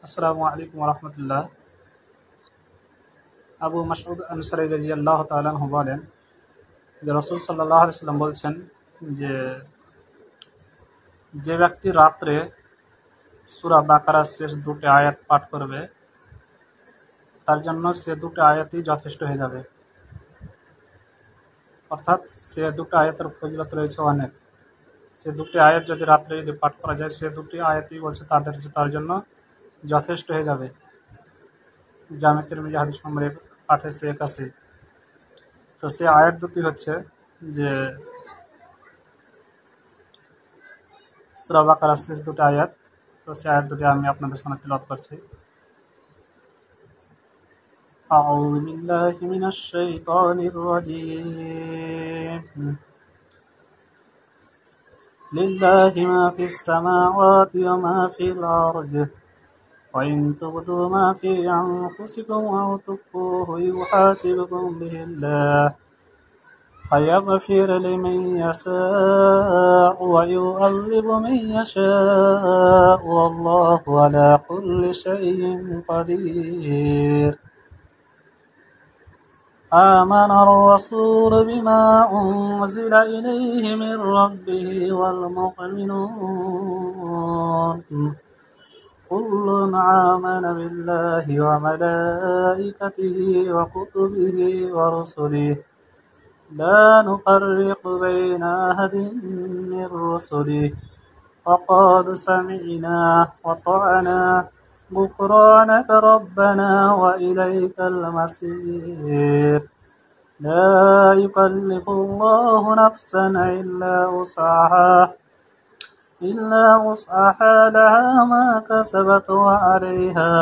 আসসালামু আলাইকুম রহমতুল্লাহ। আবু মাসউদ আনসারী রাদিয়াল্লাহু তাআলা আনহু বলেন যে রাসূল সাল্লাল্লাহু আলাইহি ওয়াসাল্লাম বলছেন যে যে ব্যক্তি রাত্রে সূরা বাকারার শেষ দুটি আয়াত পাঠ করবে তার জন্য সে দুটি আয়াতই যথেষ্ট হয়ে যাবে। অর্থাৎ সে দুটি আয়াতের ফজিলত রয়েছে অনেক। সে দুটি আয়াত যদি রাত্রে যদি পাঠ করা যায় সে দুটি আয়াতই বলছে তার জন্য যথেষ্ট হয়ে যাবে। জামে তিরমিজি হাদিস নম্বর 881। তো সে আয়াত দুটি হচ্ছে যে সূরা বাকারার শেষ দুটি আয়াত। তো সে আয়াত দুটি আমি আপনাদের সামনে তিলাওয়াত করছি। আউযু বিল্লাহি মিনাশ শাইতানির রাজীম। লিল্লাহি মা ফিস সামাওয়াতি ওয়া মা ফিল আরদি ওয়া ইন তুবদু মা ফি আনফুসিকুম আও তুখফুহু ইউহাসিবকুম বিহিল্লাহ فيغفر لمن يشاء ويعذب من يشاء والله على كل شيء قدير آمن الرسول بما أنزل إليه من ربه والمؤمنون كل آمن بالله وملائكته وكتبه ورسله لا نفرق بين أحد من رسله وقالوا سمعنا وأطعنا غفرانك ربنا وإليك المصير لا يكلف الله نفسا إلا وسعها لها ما كسبت وعليها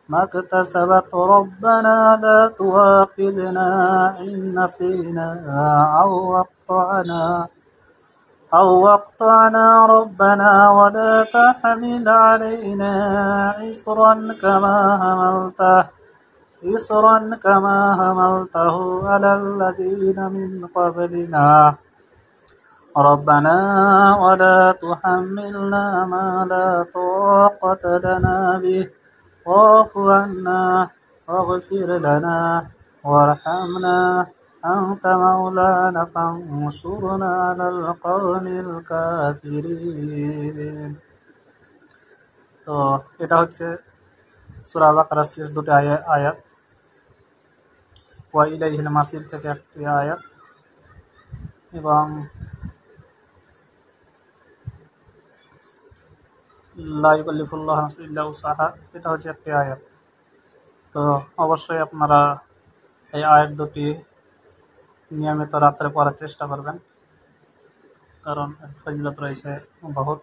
ما اكتسبت ربنا لا تؤاخذنا إن نسينا أو أخطأنا ربنا ولا تحمل علينا إصرا كما حملته على الذين من قبلنا ربنا ولا تحملنا ما لا طاقة لنا به واعف عنا واغفر لنا وارحمنا أنت مولانا فانصرنا على القوم الكافرين। তো এটা হচ্ছে সূরা বাকারার শেষ দুটি আয়াত। ওয়া ইলাইহিল মাসির থেকে একটি আয়াত এবং লা ইউকাল্লিফুল্লাহু নাফসান ইল্লা উসআহা এটা হচ্ছে একটি আয়াত। তো অবশ্যই আপনারা এই আয়াত দুটি নিয়মিত রাত্রে পড়ার চেষ্টা করবেন, কারণ এর ফজিলত রয়েছে বহুত।